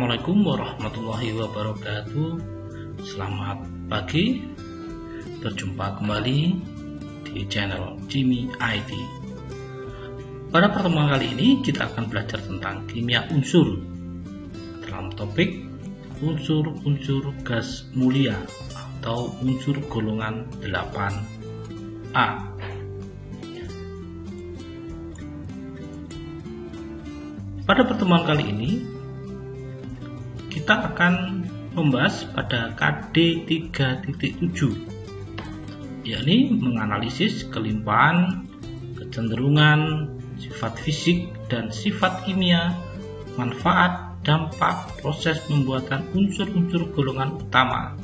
Assalamualaikum warahmatullahi wabarakatuh. Selamat pagi, berjumpa kembali di channel Jimmy IT. Pada pertemuan kali ini kita akan belajar tentang kimia unsur dalam topik unsur-unsur gas mulia atau unsur golongan 8A. Pada pertemuan kali ini kita akan membahas pada KD 3.7, yakni menganalisis kelimpahan, kecenderungan, sifat fisik dan sifat kimia, manfaat, dampak, proses pembuatan unsur-unsur golongan utama,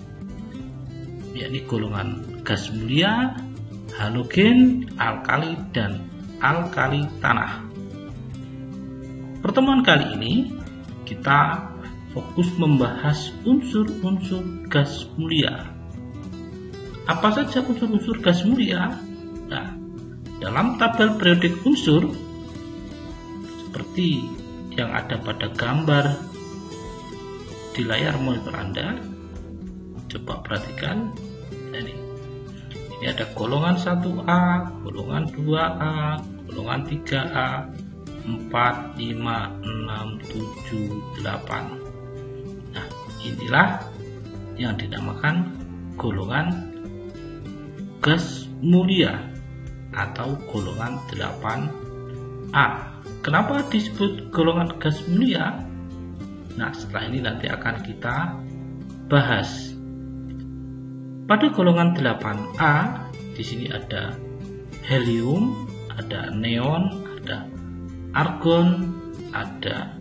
yakni golongan gas mulia, halogen, alkali, dan alkali tanah. Pertemuan kali ini kita fokus membahas unsur-unsur gas mulia. Apa saja unsur-unsur gas mulia? Nah, dalam tabel periodik unsur seperti yang ada pada gambar di layar monitor Anda, coba perhatikan. Ini ada golongan 1A, golongan 2A, golongan 3A, 4, 5, 6, 7, 8. Nah, inilah yang dinamakan golongan gas mulia atau golongan 8A. Kenapa disebut golongan gas mulia? Nah, setelah ini nanti akan kita bahas. Pada golongan 8A, di sini ada helium, ada neon, ada argon, ada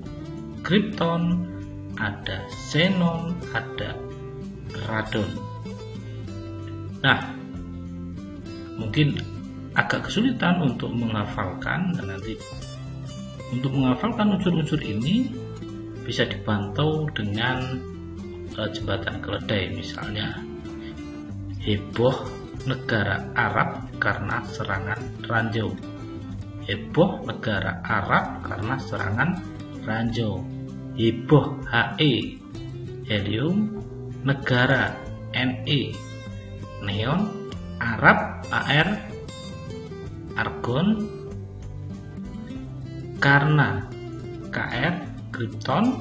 krypton, ada xenon, ada radon. Nah, mungkin agak kesulitan untuk menghafalkan, dan nanti untuk menghafalkan unsur-unsur ini bisa dipantau dengan jembatan keledai. Misalnya, heboh negara Arab karena serangan ranjau. Heboh negara Arab karena serangan ranjau. Heboh He, helium, negara Ne, neon, Arab Ar, argon, karena Kr, krypton,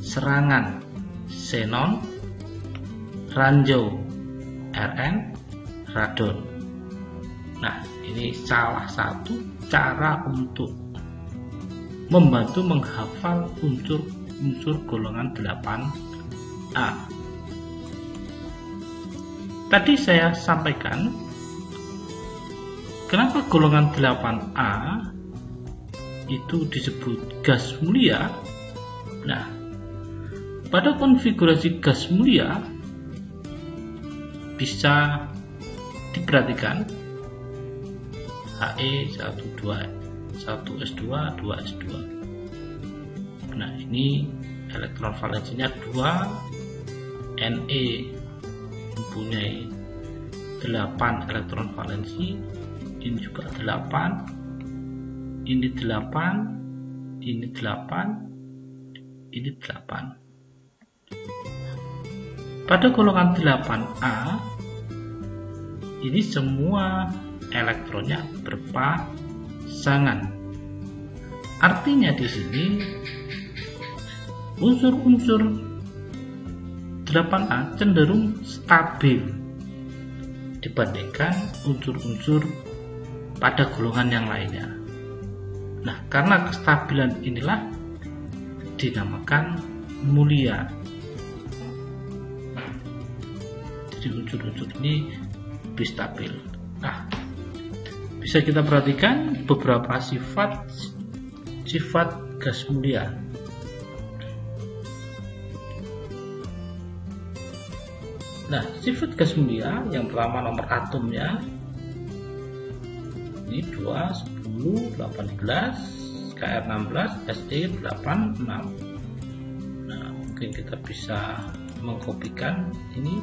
serangan xenon, ranjau Rn, radon. Nah, ini salah satu cara untuk membantu menghafal unsur golongan 8A. Tadi saya sampaikan kenapa golongan 8A itu disebut gas mulia. Nah, pada konfigurasi gas mulia bisa diperhatikan He 1S2, 2S2. Nah, ini elektron valensinya 2, Ne mempunyai 8 elektron valensi, ini juga 8, ini 8, ini 8, ini 8. Pada golongan 8A, ini semua elektronnya berpasangan. Artinya di sini unsur-unsur 8A cenderung stabil dibandingkan unsur-unsur pada golongan yang lainnya. Nah, karena kestabilan inilah dinamakan mulia. Jadi unsur-unsur ini lebih stabil. Nah, bisa kita perhatikan beberapa sifat gas mulia. Nah, sifat gas mulia yang pertama nomor atomnya ini 2, 10, 18, Kr16, Se86. Nah, mungkin kita bisa mengkopikan ini.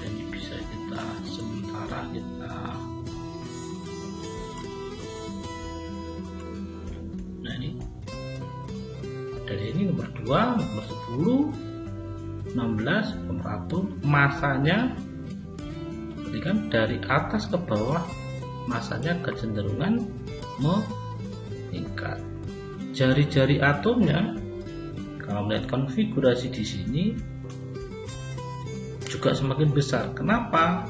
Ini bisa kita sementara dari ini nomor 2, nomor 10, 16, nomor atom, masanya kan dari atas ke bawah masanya kecenderungan meningkat. Jari-jari atomnya kalau melihat konfigurasi di sini juga semakin besar. Kenapa?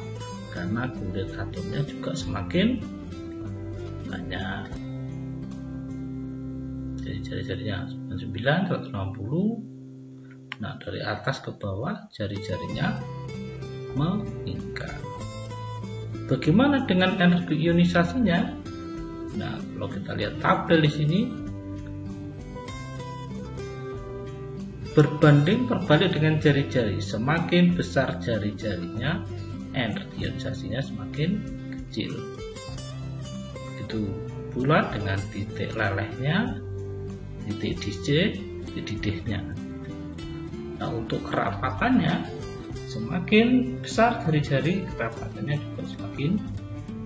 Karena kulit atomnya juga semakin banyak. Jadi jari-jarinya 99, 160. Nah, dari atas ke bawah jari-jarinya meningkat. Bagaimana dengan energi ionisasinya? Nah, kalau kita lihat tabel di sini, berbanding terbalik dengan jari-jari, semakin besar jari-jarinya, energi ionisasinya semakin kecil. Itu pula dengan titik lelehnya, titik DC, titik D-nya. Nah, untuk kerapatannya, semakin besar jari-jari, kerapatannya juga semakin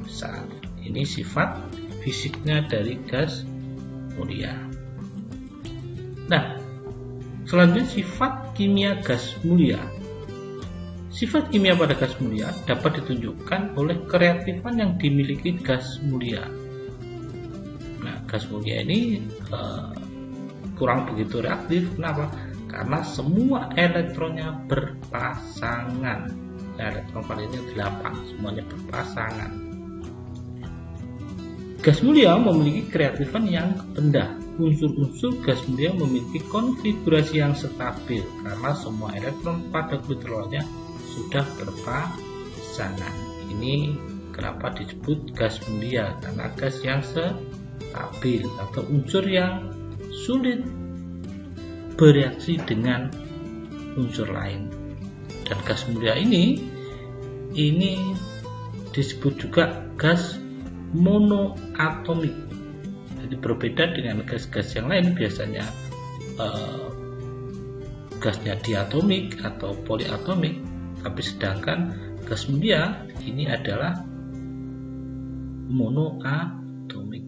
besar. Ini sifat fisiknya dari gas mulia. Nah, selanjutnya sifat kimia gas mulia. Sifat kimia pada gas mulia dapat ditunjukkan oleh kereaktifan yang dimiliki gas mulia. Nah, gas mulia ini kurang begitu reaktif. Kenapa? Karena semua elektronnya berpasangan. Elektron valensnya 8, semuanya berpasangan. Gas mulia memiliki kereaktifan yang rendah. Unsur-unsur gas mulia memiliki konfigurasi yang stabil karena semua elektron pada kulit rollernya sudah berpasangan. Ini kenapa disebut gas mulia, karena gas yang stabil atau unsur yang sulit bereaksi dengan unsur lain. Dan gas mulia ini disebut juga gas monoatomik. Jadi berbeda dengan gas-gas yang lain, biasanya gasnya diatomik atau poliatomik, tapi sedangkan gas mulia ini adalah monoatomik.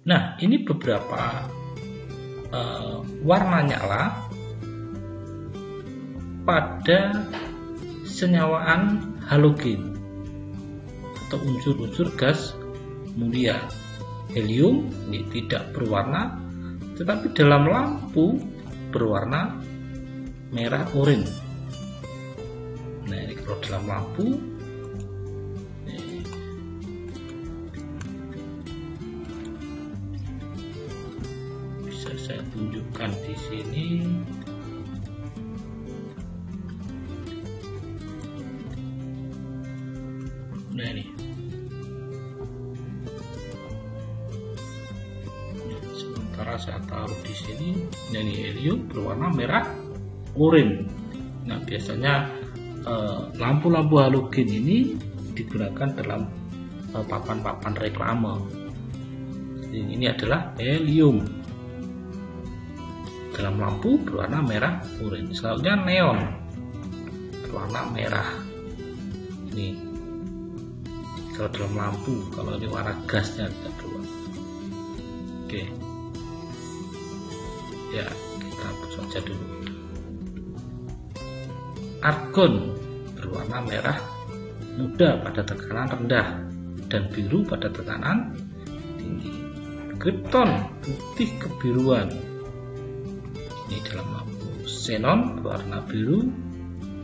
Nah, ini beberapa warna nyala pada senyawaan halogen atau unsur-unsur gas mulia. Helium ini tidak berwarna, tetapi dalam lampu berwarna merah oranye. Nah, ini kalau dalam lampu bisa saya tunjukkan di sini. Nah, ini sementara saya taruh di sini. Nah, ini helium berwarna merah oranye. Nah, biasanya lampu-lampu halogen ini digunakan dalam papan-papan reklame. Jadi, ini adalah helium dalam lampu berwarna merah oranye. Selanjutnya neon berwarna merah. Ini kalau dalam lampu, kalau ini warna gasnya tidak berwarna. Oke, ya kita hapus saja dulu. Argon berwarna merah muda pada tekanan rendah dan biru pada tekanan tinggi. Krypton putih kebiruan, ini dalam lampu. Xenon berwarna biru.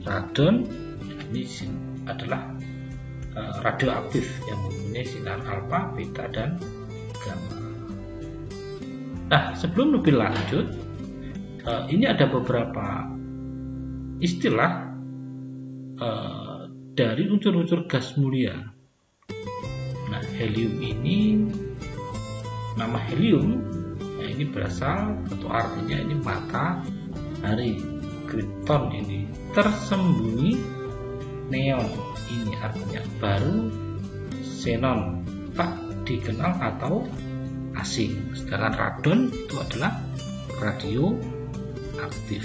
Radon ini adalah radioaktif yang mempunyai sinar alfa, beta, dan gamma. Nah, sebelum lebih lanjut, ini ada beberapa istilah dari unsur-unsur gas mulia. Nah, helium ini, nama helium, nah ini berasal atau artinya ini matahari. Krypton ini tersembunyi. Neon ini artinya baru. Xenon tak dikenal atau asing. Sedangkan radon itu adalah radioaktif.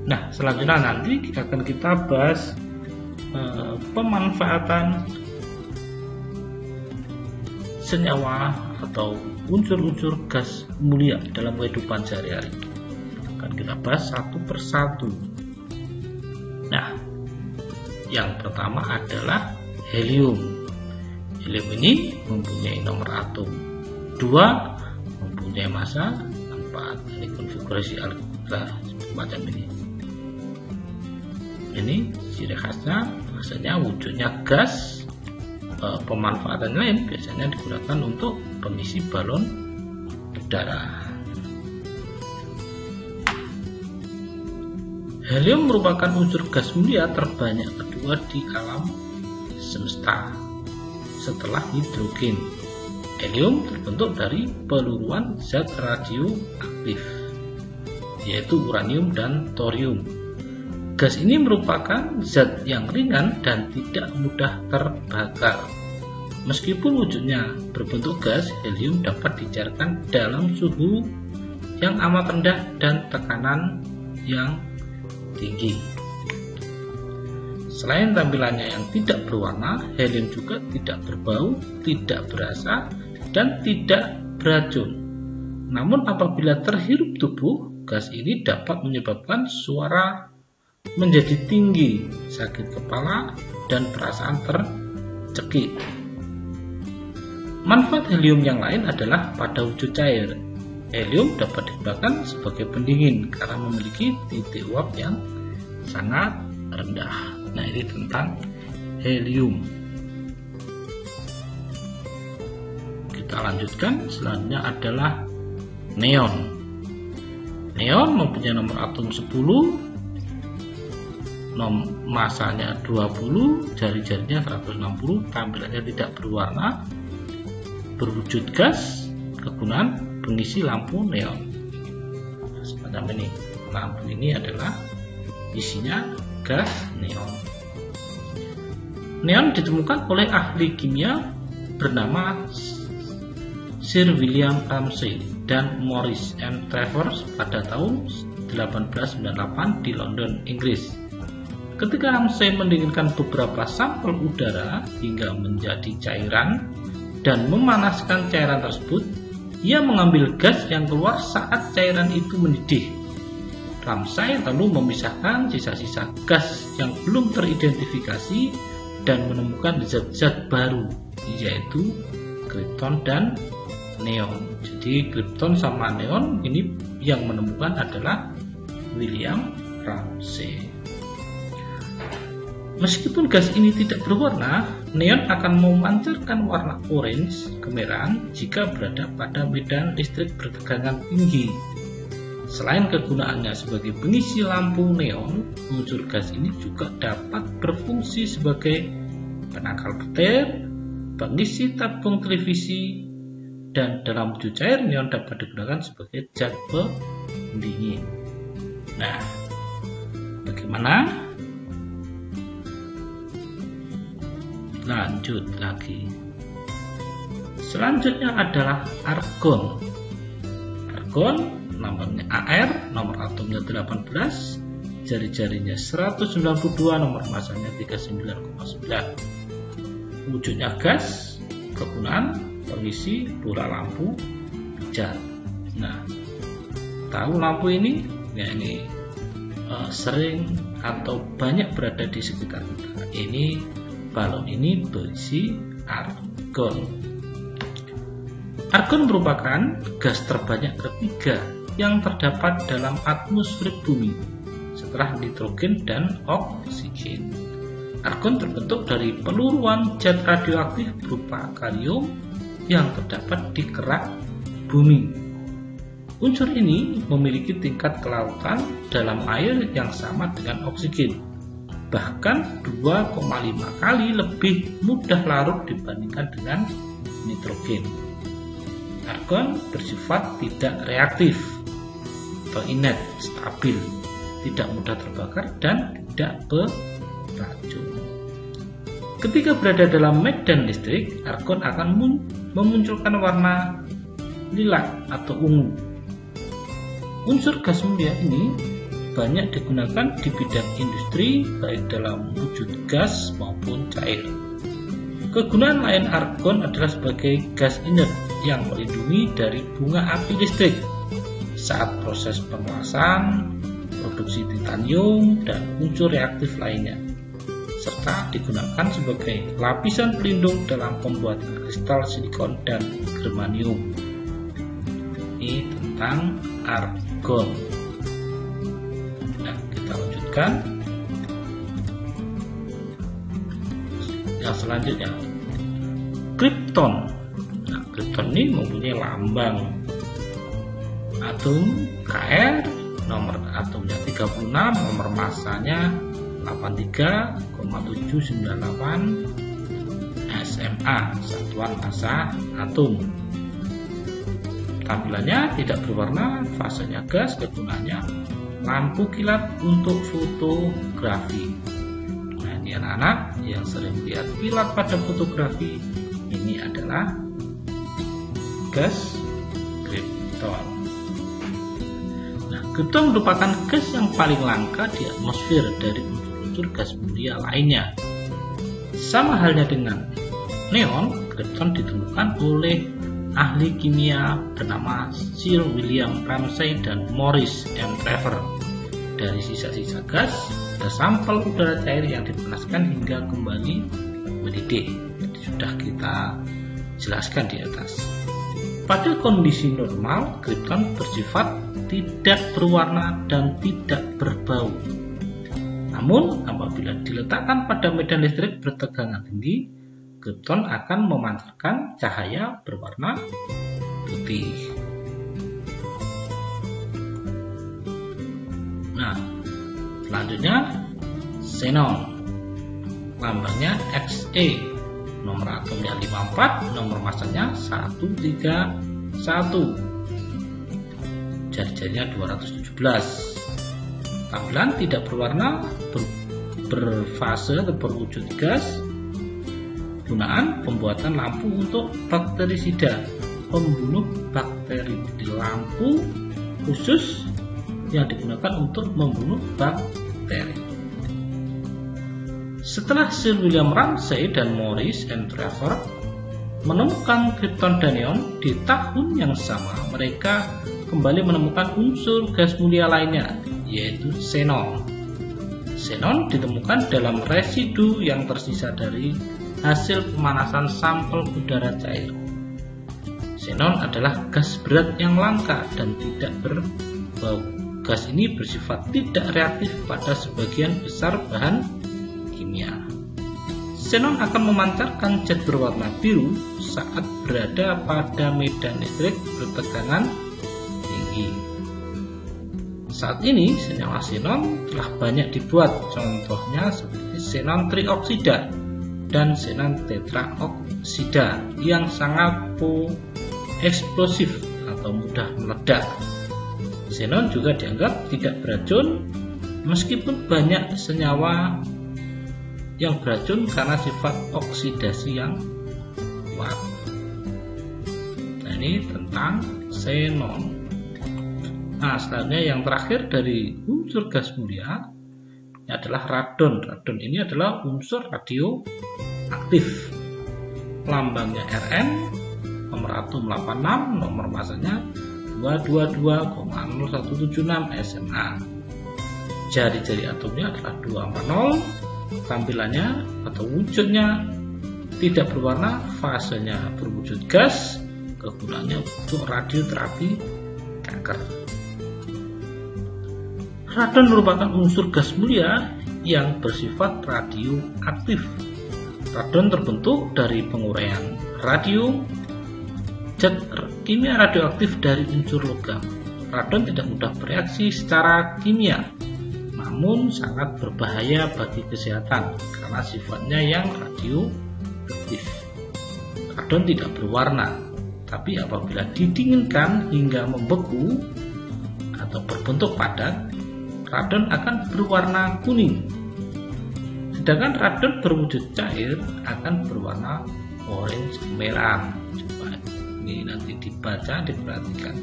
Nah, selanjutnya nanti akan kita bahas pemanfaatan senyawa atau unsur-unsur gas mulia dalam kehidupan sehari-hari. Akan kita bahas satu persatu. Nah, yang pertama adalah helium. Helium ini mempunyai nomor atom 2, mempunyai massa 4. Ini konfigurasi algebra semacam ini. Ini ciri khasnya, biasanya wujudnya gas. Pemanfaatan lain biasanya digunakan untuk pengisi balon udara. Helium merupakan unsur gas mulia terbanyak kedua di alam semesta setelah hidrogen. Helium terbentuk dari peluruan zat radioaktif, yaitu uranium dan thorium. Gas ini merupakan zat yang ringan dan tidak mudah terbakar. Meskipun wujudnya berbentuk gas, helium dapat dicairkan dalam suhu yang amat rendah dan tekanan yang tinggi. Selain tampilannya yang tidak berwarna, helium juga tidak berbau, tidak berasa, dan tidak beracun. Namun apabila terhirup tubuh, gas ini dapat menyebabkan suara menjadi tinggi, sakit kepala, dan perasaan tercekik. Manfaat helium yang lain adalah pada wujud cair. Helium dapat digunakan sebagai pendingin karena memiliki titik uap yang sangat rendah. Nah, ini tentang helium. Kita lanjutkan, selanjutnya adalah neon. Neon mempunyai nomor atom 10, masanya 20, jari-jarinya 160, tampilannya tidak berwarna, berwujud gas, kegunaan pengisi lampu neon. Semacam ini, lampu ini adalah isinya gas neon. Neon ditemukan oleh ahli kimia bernama Sir William Ramsay dan Maurice M. Travers pada tahun 1898 di London, Inggris. Ketika Ramsay mendinginkan beberapa sampel udara hingga menjadi cairan dan memanaskan cairan tersebut, ia mengambil gas yang keluar saat cairan itu mendidih. Ramsay lalu memisahkan sisa-sisa gas yang belum teridentifikasi dan menemukan zat-zat baru, yaitu krypton dan neon. Jadi krypton sama neon ini yang menemukan adalah William Ramsay. Meskipun gas ini tidak berwarna, neon akan memancarkan warna orange kemerahan jika berada pada medan listrik bertegangan tinggi. Selain kegunaannya sebagai pengisi lampu neon, unsur gas ini juga dapat berfungsi sebagai penangkal petir, pengisi tabung televisi, dan dalam wujud cair neon dapat digunakan sebagai zat pendingin. Nah, bagaimana? Lanjut lagi. Selanjutnya adalah argon. Argon nomornya AR, nomor atomnya 18, jari-jarinya 192, nomor masanya 39,9. Wujudnya gas, kegunaan pengisi pura lampu hijau. Nah, tahu lampu ini? Ya, ini sering atau banyak berada di sekitar kita. Ini balon ini berisi argon. Argon merupakan gas terbanyak ketiga yang terdapat dalam atmosfer bumi setelah nitrogen dan oksigen. Argon terbentuk dari peluruan zat radioaktif berupa kalium yang terdapat di kerak bumi. Unsur ini memiliki tingkat kelautan dalam air yang sama dengan oksigen, bahkan 2,5 kali lebih mudah larut dibandingkan dengan nitrogen. Argon bersifat tidak reaktif atau inert, stabil, tidak mudah terbakar, dan tidak beracun. Ketika berada dalam medan listrik, argon akan memunculkan warna lilat atau ungu. Unsur gas mulia ini banyak digunakan di bidang industri, baik dalam wujud gas maupun cair. Kegunaan lain argon adalah sebagai gas inert yang melindungi dari bunga api listrik saat proses pengelasan, produksi titanium, dan unsur reaktif lainnya, serta digunakan sebagai lapisan pelindung dalam pembuatan kristal silikon dan germanium. Ini tentang argon. Nah, kita lanjutkan. Yang selanjutnya, krypton. Nah, krypton ini mempunyai lambang atom Kr, nomor atomnya 36, nomor masanya 83,798 SMA, satuan massa atom. Tampilannya tidak berwarna, fasenya gas, kegunaannya lampu kilat untuk fotografi. Nah, ini anak-anak yang sering lihat kilat pada fotografi, ini adalah gas krypton. Nah, krypton merupakan gas yang paling langka di atmosfer dari unsur gas mulia lainnya. Sama halnya dengan neon, krypton ditemukan oleh ahli kimia bernama Sir William Ramsay dan Maurice M. Trevor dari sisa-sisa gas dan sampel udara cair yang dipanaskan hingga kembali mendidih. Sudah kita jelaskan di atas. Pada kondisi normal, krypton bersifat tidak berwarna dan tidak berbau. Namun, apabila diletakkan pada medan listrik bertegangan tinggi, krypton akan memancarkan cahaya berwarna putih. Nah, selanjutnya xenon. Lambangnya Xe, nomor atomnya 54, nomor masanya 131. Jari-jarinya 217. Tampilan tidak berwarna, berfase atau berwujud gas. Gunaan pembuatan lampu untuk bakterisida, pembunuh bakteri. Di lampu khusus yang digunakan untuk membunuh bakteri. Setelah Sir William Ramsay dan Maurice M. Trevor menemukan krypton dan neon, di tahun yang sama mereka kembali menemukan unsur gas mulia lainnya, yaitu xenon. Xenon ditemukan dalam residu yang tersisa dari hasil pemanasan sampel udara cair. Xenon adalah gas berat yang langka dan tidak berbau. Gas ini bersifat tidak reaktif pada sebagian besar bahan kimia. Xenon akan memancarkan zat berwarna biru saat berada pada medan listrik bertegangan tinggi. Saat ini senyawa xenon telah banyak dibuat, contohnya seperti xenon trioksida dan xenon tetraoksida yang sangat eksplosif atau mudah meledak. Xenon juga dianggap tidak beracun meskipun banyak senyawa yang beracun karena sifat oksidasi yang kuat. Nah, ini tentang xenon. Nah, selanjutnya yang terakhir dari unsur gas mulia adalah radon. Radon ini adalah unsur radioaktif. Lambangnya Rn, nomor atom 86, nomor masanya 222,0176 SMA. Jari-jari atomnya adalah 240. Tampilannya atau wujudnya tidak berwarna, fasenya berwujud gas. Kegunaannya untuk radioterapi kanker. Radon merupakan unsur gas mulia yang bersifat radioaktif. Radon terbentuk dari penguraian radium, zat kimia radioaktif dari unsur logam. Radon tidak mudah bereaksi secara kimia, namun sangat berbahaya bagi kesehatan karena sifatnya yang radioaktif. Radon tidak berwarna, tapi apabila didinginkan hingga membeku atau berbentuk padat, radon akan berwarna kuning. Sedangkan radon berwujud cair akan berwarna orange merah. Coba ini nanti dibaca, diperhatikan.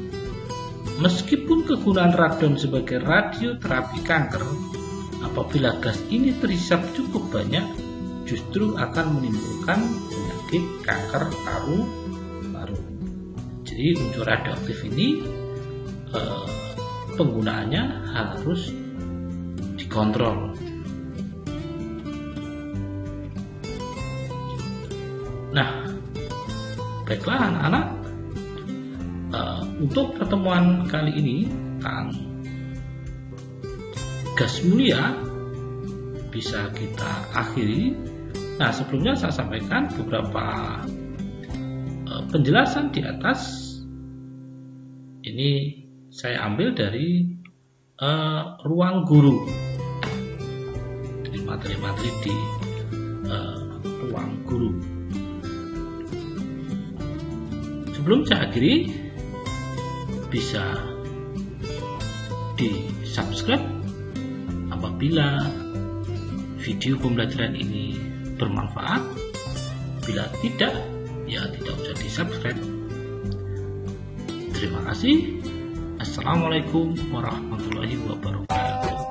Meskipun kegunaan radon sebagai radioterapi kanker, apabila gas ini terhisap cukup banyak, justru akan menimbulkan penyakit kanker paru-paru. Jadi unsur radioaktif ini penggunaannya harus dikontrol. Nah, baiklah anak-anak, untuk pertemuan kali ini tentang gas mulia bisa kita akhiri. Nah, sebelumnya saya sampaikan beberapa penjelasan di atas. Ini saya ambil dari ruang guru, dari materi-materi di ruang guru. Sebelum saya akhiri, bisa di subscribe apabila video pembelajaran ini bermanfaat. Bila tidak, ya tidak usah di subscribe. Terima kasih. Assalamualaikum warahmatullahi wabarakatuh.